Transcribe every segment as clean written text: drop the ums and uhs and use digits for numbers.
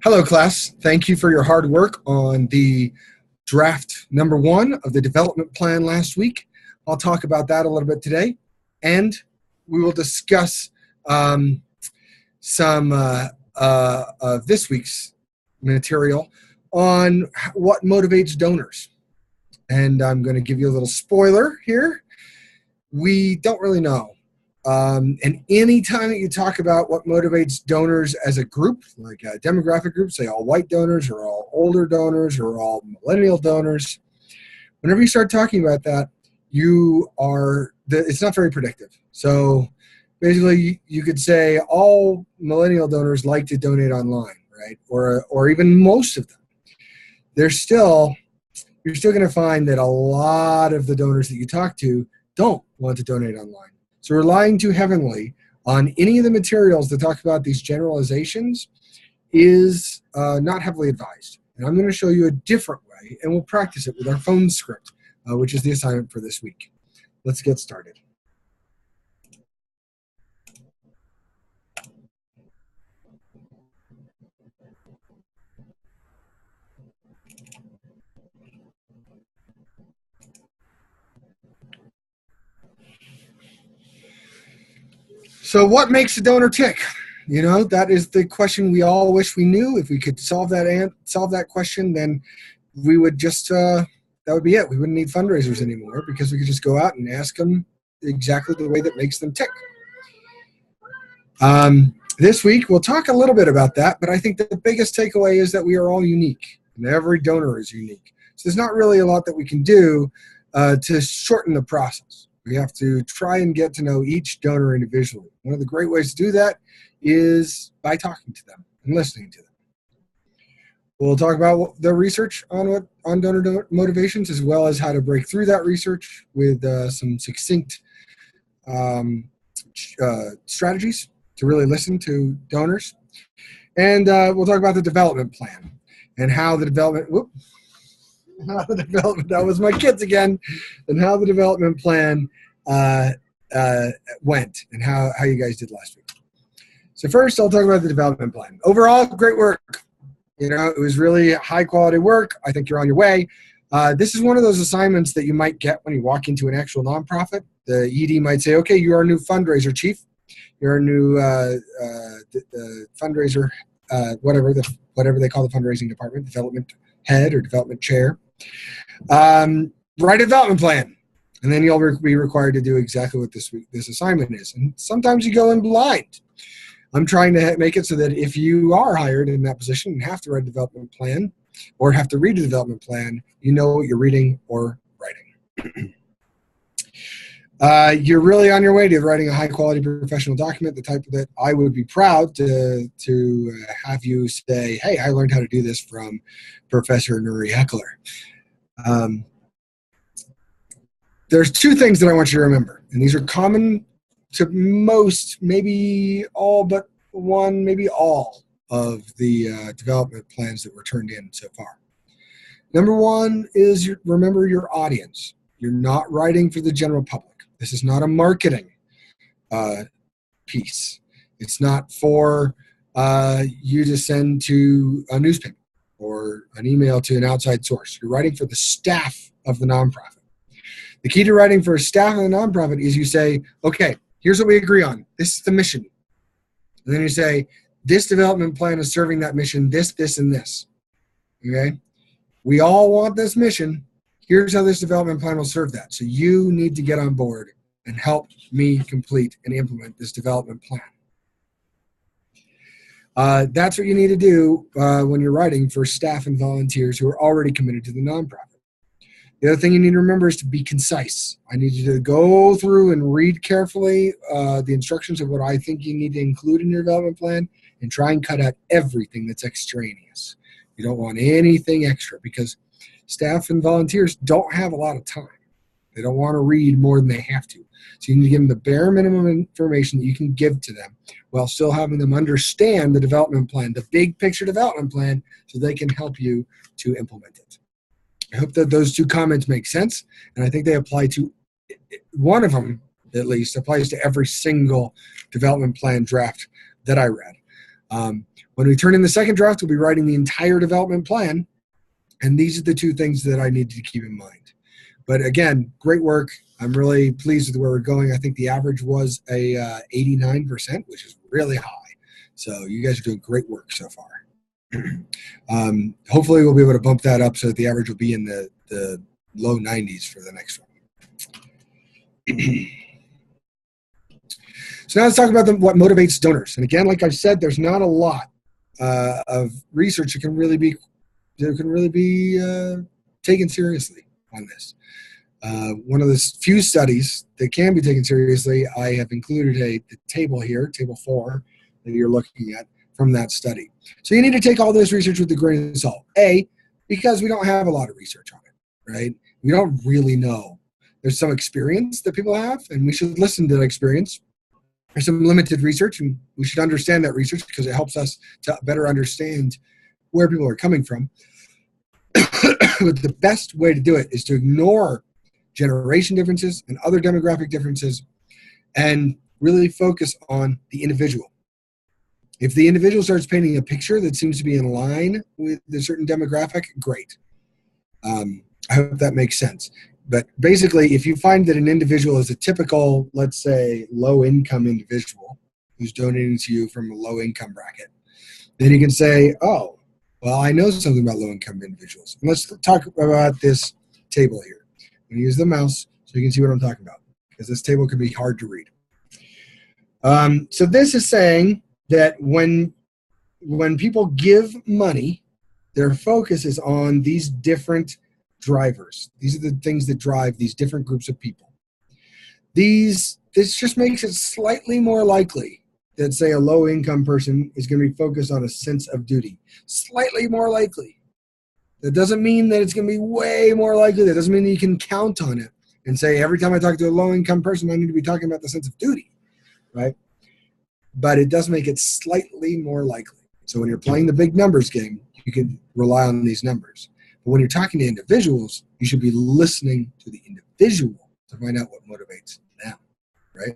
Hello, class. Thank you for your hard work on the draft number 1 of the development plan last week. I'll talk about that a little bit today, and we will discuss some of this week's material on what motivates donors. And I'm going to give you a little spoiler here. We don't really know. And any time that you talk about what motivates donors as a group, like a demographic group, say all white donors or all older donors or all millennial donors, whenever you start talking about that, it's not very predictive. So basically, you could say all millennial donors like to donate online, right? Or even most of them. You're still going to find that a lot of the donors that you talk to don't want to donate online. So relying too heavily on any of the materials that talk about these generalizations is not heavily advised. And I'm going to show you a different way, and we'll practice it with our phone script, which is the assignment for this week. Let's get started. So what makes a donor tick? You know, that is the question we all wish we knew. If we could solve that question, then we would just, that would be it. We wouldn't need fundraisers anymore because we could just go out and ask them exactly the way that makes them tick. This week, we'll talk a little bit about that, but I think the biggest takeaway is that we are all unique, and every donor is unique. So there's not really a lot that we can do to shorten the process. We have to try and get to know each donor individually. One of the great ways to do that is by talking to them and listening to them. We'll talk about the research on donor motivations, as well as how to break through that research with some succinct strategies to really listen to donors. And we'll talk about the development plan and how the development, that was my kids again, and how the development plan went and how you guys did last week. So first, I'll talk about the development plan. Overall, great work. You know, it was really high quality work. I think you're on your way. This is one of those assignments that you might get when you walk into an actual nonprofit. The ED might say, okay, you're our new fundraiser chief. You're our new fundraiser, whatever they call the fundraising department, development head or development chair. Write a development plan, and then you'll be required to do exactly what this assignment is. And sometimes you go in blind. I'm trying to make it so that if you are hired in that position and have to write a development plan or have to read a development plan, you know what you're reading or writing. You're really on your way to writing a high-quality professional document, the type that I would be proud to have you say, hey, I learned how to do this from Professor Nuri Heckler. There's 2 things that I want you to remember, and these are common to most, maybe all but one, maybe all of the development plans that were turned in so far. Number 1 is remember your audience. You're not writing for the general public. This is not a marketing piece. It's not for you to send to a newspaper or an email to an outside source. You're writing for the staff of the nonprofit. The key to writing for a staff of the nonprofit is you say, okay, here's what we agree on. This is the mission. And then you say, this development plan is serving that mission, this, and this. Okay? We all want this mission. Here's how this development plan will serve that. So you need to get on board and help me complete and implement this development plan. That's what you need to do when you're writing for staff and volunteers who are already committed to the nonprofit. The other thing you need to remember is to be concise. I need you to go through and read carefully the instructions of what I think you need to include in your development plan and try and cut out everything that's extraneous. You don't want anything extra because staff and volunteers don't have a lot of time. They don't want to read more than they have to. So you need to give them the bare minimum information that you can give to them while still having them understand the development plan, the big picture development plan, so they can help you to implement it. I hope that those 2 comments make sense, and I think they apply to one of them, at least, applies to every single development plan draft that I read. When we turn in the second draft, we'll be writing the entire development plan. And these are the two things that I need to keep in mind. But again, great work. I'm really pleased with where we're going. I think the average was a 89%, which is really high. So you guys are doing great work so far. Hopefully we'll be able to bump that up so that the average will be in the low 90s for the next one. So now let's talk about what motivates donors. And again, like I've said, there's not a lot of research that can really be taken seriously on this. One of the few studies that can be taken seriously, I have included the table here, table 4, that you're looking at from that study. So you need to take all this research with a grain of salt. A, because we don't have a lot of research on it, right? We don't really know. There's some experience that people have, and we should listen to that experience. There's some limited research, and we should understand that research because it helps us to better understand where people are coming from. But the best way to do it is to ignore generation differences and other demographic differences and really focus on the individual. If the individual starts painting a picture that seems to be in line with a certain demographic, great. I hope that makes sense. But basically, if you find that an individual is a typical, let's say, low-income individual who's donating to you from a low-income bracket, then you can say, oh, well, I know something about low-income individuals. And let's talk about this table here. I'm going to use the mouse so you can see what I'm talking about, because this table can be hard to read. So this is saying that when people give money, their focus is on these different drivers. These are the things that drive these different groups of people. This just makes it slightly more likely that, say, a low-income person is going to be focused on a sense of duty. Slightly more likely. That doesn't mean that it's going to be way more likely. That doesn't mean that you can count on it and say, every time I talk to a low-income person, I need to be talking about the sense of duty, right? But it does make it slightly more likely. So when you're playing the big numbers game, you can rely on these numbers. But when you're talking to individuals, you should be listening to the individual to find out what motivates them, right?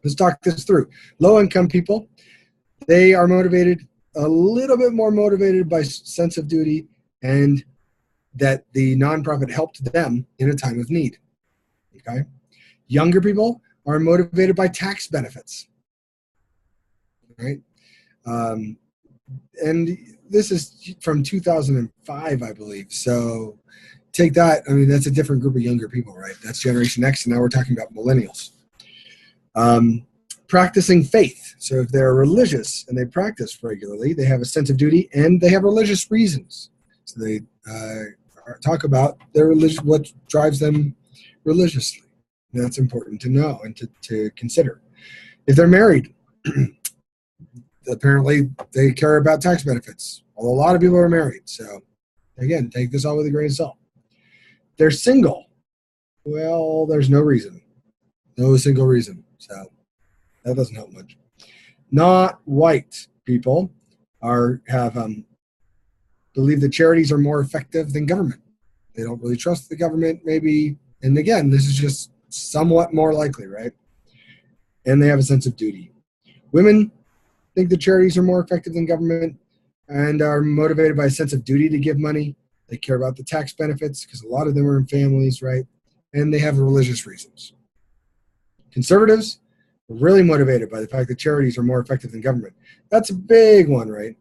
Let's talk this through. Low-income people, they are motivated, a little bit more motivated by sense of duty and that the nonprofit helped them in a time of need, okay? Younger people are motivated by tax benefits, right? And this is from 2005, I believe. So take that. I mean, that's a different group of younger people, right? That's Generation X, and now we're talking about millennials. Practicing faith. So if they're religious and they practice regularly, they have a sense of duty and they have religious reasons. So they talk about their religion, what drives them religiously. And that's important to know and to consider. If they're married, apparently they care about tax benefits. Well, a lot of people are married. So again, take this all with a grain of salt. They're single. Well, there's no reason. No single reason. So that doesn't help much. Not white people believe that charities are more effective than government. They don't really trust the government, maybe. And again, this is just somewhat more likely, right? And they have a sense of duty. Women think that charities are more effective than government and are motivated by a sense of duty to give money. They care about the tax benefits because a lot of them are in families, right? And they have religious reasons. Conservatives are really motivated by the fact that charities are more effective than government. That's a big one, right?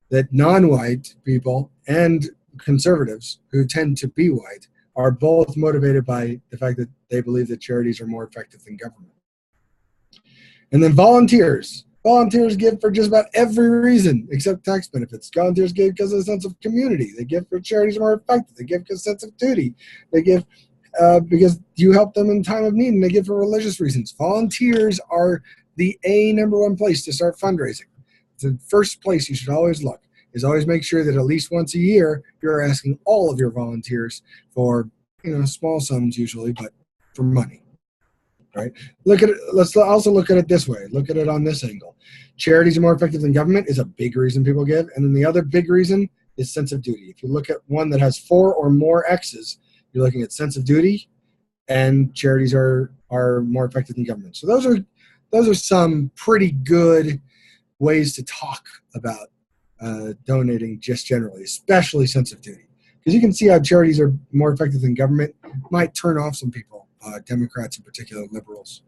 That non-white people and conservatives who tend to be white are both motivated by the fact that they believe that charities are more effective than government. And then volunteers. Volunteers give for just about every reason except tax benefits. Volunteers give because of a sense of community. They give for charities are more effective. They give because of a sense of duty. They give because you help them in time of need, and they give for religious reasons. Volunteers are the number one place to start fundraising. It's the first place you should always look, is always make sure that at least once a year you're asking all of your volunteers for, small sums usually, but for money. Right? Look at it. Let's also look at it this way. Look at it on this angle. Charities are more effective than government is a big reason people give. And then the other big reason is sense of duty. If you look at one that has 4 or more X's, you're looking at sense of duty, and charities are more effective than government. So those are some pretty good ways to talk about donating just generally, especially sense of duty. Because you can see how charities are more effective than government. Might turn off some people, Democrats in particular, liberals.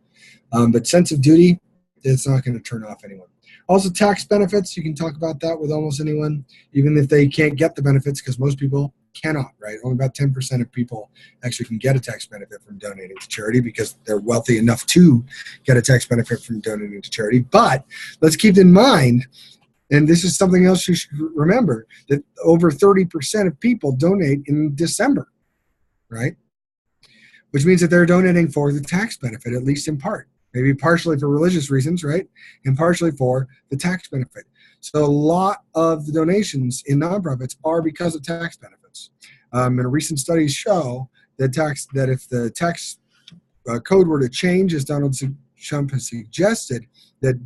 But sense of duty, it's not going to turn off anyone. Also, tax benefits, you can talk about that with almost anyone, even if they can't get the benefits, because most people cannot, right? Only about 10% of people actually can get a tax benefit from donating to charity because they're wealthy enough to get a tax benefit from donating to charity. But let's keep in mind, and this is something else you should remember, that over 30% of people donate in December, right? Which means that they're donating for the tax benefit, at least in part. Maybe partially for religious reasons, right? And partially for the tax benefit. So a lot of the donations in nonprofits are because of tax benefits. And recent studies show that if the tax code were to change, as Donald Trump has suggested, that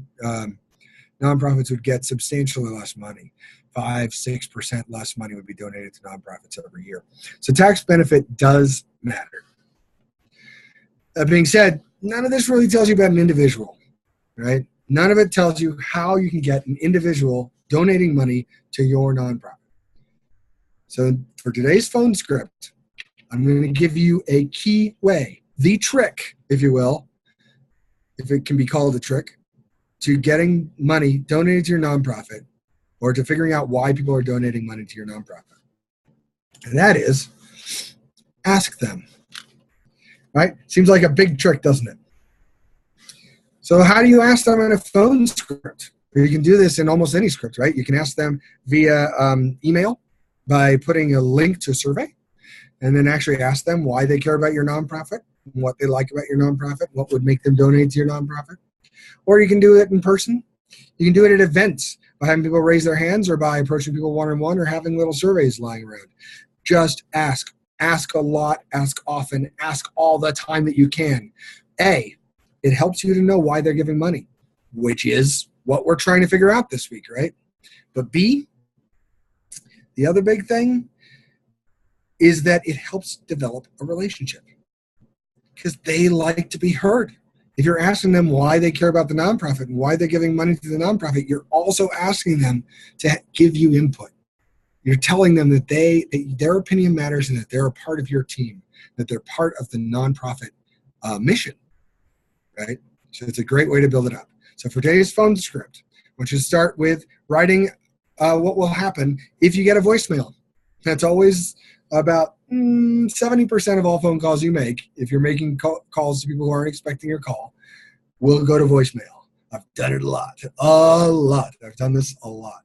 nonprofits would get substantially less money. 5-6% less money would be donated to nonprofits every year. So tax benefit does matter. That being said, none of this really tells you about an individual, right? None of it tells you how you can get an individual donating money to your nonprofit. So for today's phone script, I'm going to give you a key way, the trick, if you will, if it can be called a trick, to getting money donated to your nonprofit or to figuring out why people are donating money to your nonprofit. And that is, ask them. Right? Seems like a big trick, doesn't it? So how do you ask them in a phone script? You can do this in almost any script, right? You can ask them via email by putting a link to a survey and then actually ask them why they care about your nonprofit, what they like about your nonprofit, what would make them donate to your nonprofit. Or you can do it in person. You can do it at events by having people raise their hands or by approaching people one-on-one or having little surveys lying around. Just ask. Ask a lot, ask often, ask all the time that you can. A, it helps you to know why they're giving money, which is what we're trying to figure out this week, right? But B, the other big thing is that it helps develop a relationship because they like to be heard. If you're asking them why they care about the nonprofit and why they're giving money to the nonprofit, you're also asking them to give you input. You're telling them that their opinion matters and that they're a part of your team, that they're part of the nonprofit mission, right? So it's a great way to build it up. So for today's phone script, I want you to start with writing what will happen if you get a voicemail. That's always about 70% of all phone calls you make, if you're making calls to people who aren't expecting your call, will go to voicemail. I've done it a lot. I've done this a lot.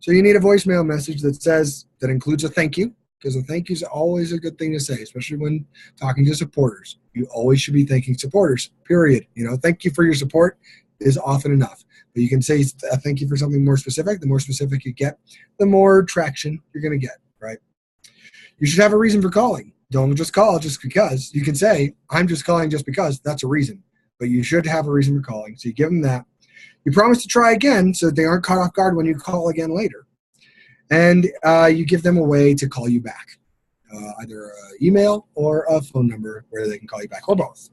So you need a voicemail message that includes a thank you, because a thank you is always a good thing to say, especially when talking to supporters. You always should be thanking supporters, period. Thank you for your support is often enough. But you can say a thank you for something more specific. The more specific you get, the more traction you're going to get, right? You should have a reason for calling. Don't just call just because. You can say, I'm just calling just because. That's a reason. But you should have a reason for calling. So you give them that. You promise to try again so they aren't caught off guard when you call again later. And you give them a way to call you back, either an email or a phone number where they can call you back, or both.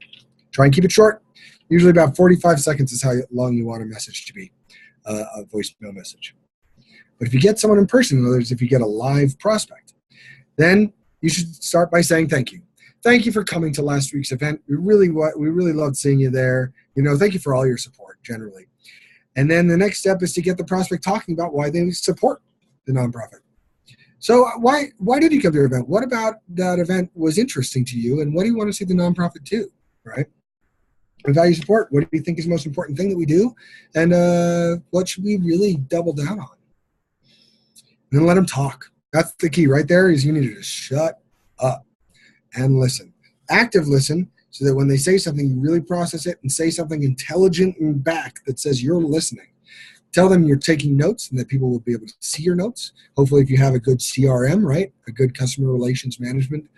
Try and keep it short. Usually about 45 seconds is how long you want a message to be, a voicemail message. But if you get someone in person, in other words, if you get a live prospect, then you should start by saying thank you. Thank you for coming to last week's event. We really loved seeing you there. Thank you for all your support generally. And then the next step is to get the prospect talking about why they support the nonprofit. So why did you come to your event? What about that event was interesting to you? And what do you want to see the nonprofit do, right? And value support. What do you think is the most important thing that we do? And what should we really double down on? And then let them talk. That's the key right there, is you need to just shut up and listen. Active listen, so that when they say something, you really process it and say something intelligent and back that says you're listening. Tell them you're taking notes and that people will be able to see your notes. Hopefully, if you have a good CRM, right, a good customer relations management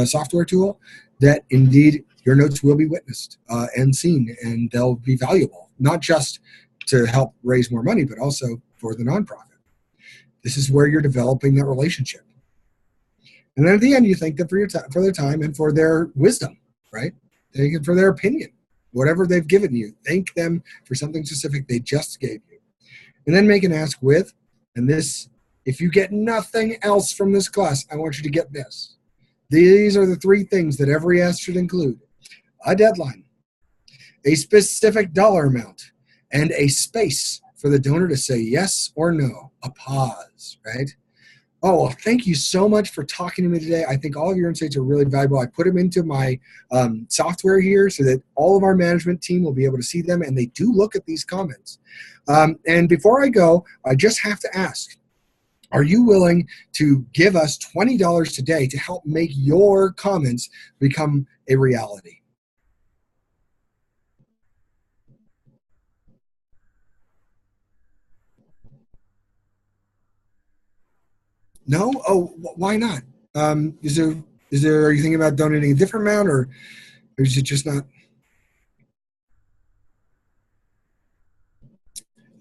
software tool, that indeed your notes will be witnessed and seen, and they'll be valuable, not just to help raise more money, but also for the nonprofit. This is where you're developing that relationship. And then at the end, you thank them for their time and for their wisdom, right? Thank them for their opinion, whatever they've given you. Thank them for something specific they just gave you. and then make an ask with, and this, if you get nothing else from this class, I want you to get this. These are the 3 things that every ask should include: a deadline, a specific dollar amount, and a space for the donor to say yes or no, a pause, right? Oh, well, thank you so much for talking to me today. I think all of your insights are really valuable. I put them into my software here so that all of our management team will be able to see them, and they do look at these comments. And before I go, I just have to ask, are you willing to give us $20 today to help make your comments become a reality? No? Oh, why not? Is there, are you thinking about donating a different amount, or is it just not?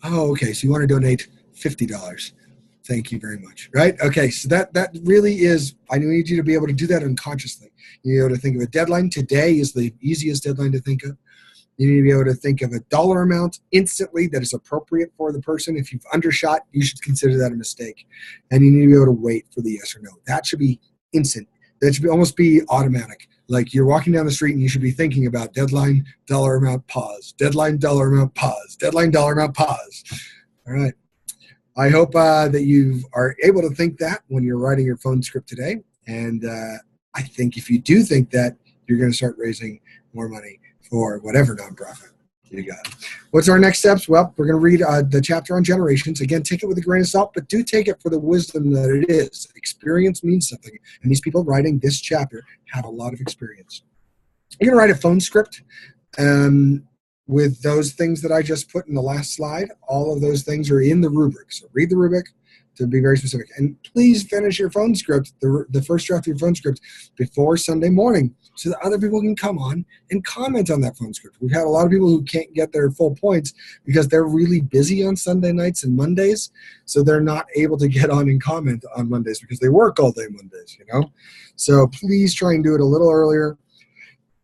Oh, okay. So you want to donate $50. Thank you very much. Right? Okay. So that really is, I need you to be able to do that unconsciously. You need to be able to think of a deadline. Today is the easiest deadline to think of. You need to be able to think of a dollar amount instantly that is appropriate for the person. If you've undershot, you should consider that a mistake. And you need to be able to wait for the yes or no. That should be instant. That should almost be automatic. Like you're walking down the street and you should be thinking about deadline, dollar amount, pause. Deadline, dollar amount, pause. Deadline, dollar amount, pause. All right. I hope that you are able to think that when you're writing your phone script today. And I think if you do think that, you're going to start raising more money for whatever nonprofit you got. What's our next steps? Well, we're going to read the chapter on generations. Again, take it with a grain of salt, but do take it for the wisdom that it is. Experience means something. And these people writing this chapter have a lot of experience. You're going to write a phone script with those things that I just put in the last slide. All of those things are in the rubric. So read the rubric to be very specific. And please finish your phone script, the first draft of your phone script, before Sunday morning so that other people can come on and comment on that phone script. We've had a lot of people who can't get their full points because they're really busy on Sunday nights and Mondays, so they're not able to get on and comment on Mondays because they work all day Mondays, you know? So please try and do it a little earlier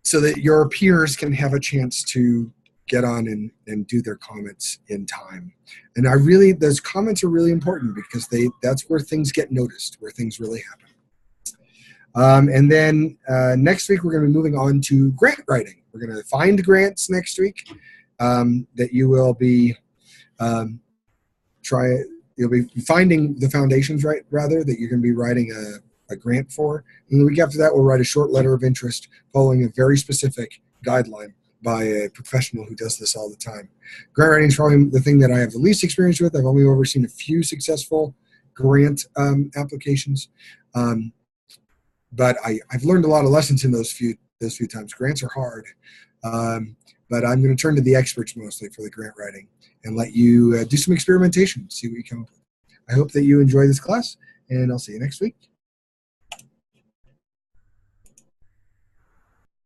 so that your peers can have a chance to get on and do their comments in time. And those comments are really important because that's where things get noticed, where things really happen. And then next week, we're going to be moving on to grant writing. We're going to find grants next week that you will be you'll be finding the foundations, right, rather, that you're going to be writing a grant for. And the week after that, we'll write a short letter of interest following a very specific guideline by a professional who does this all the time. Grant writing is probably the thing that I have the least experience with. I've only overseen a few successful grant applications. But I've learned a lot of lessons in those few times. Grants are hard, but I'm going to turn to the experts mostly for the grant writing and let you do some experimentation, see what you come up with. I hope that you enjoy this class, and I'll see you next week.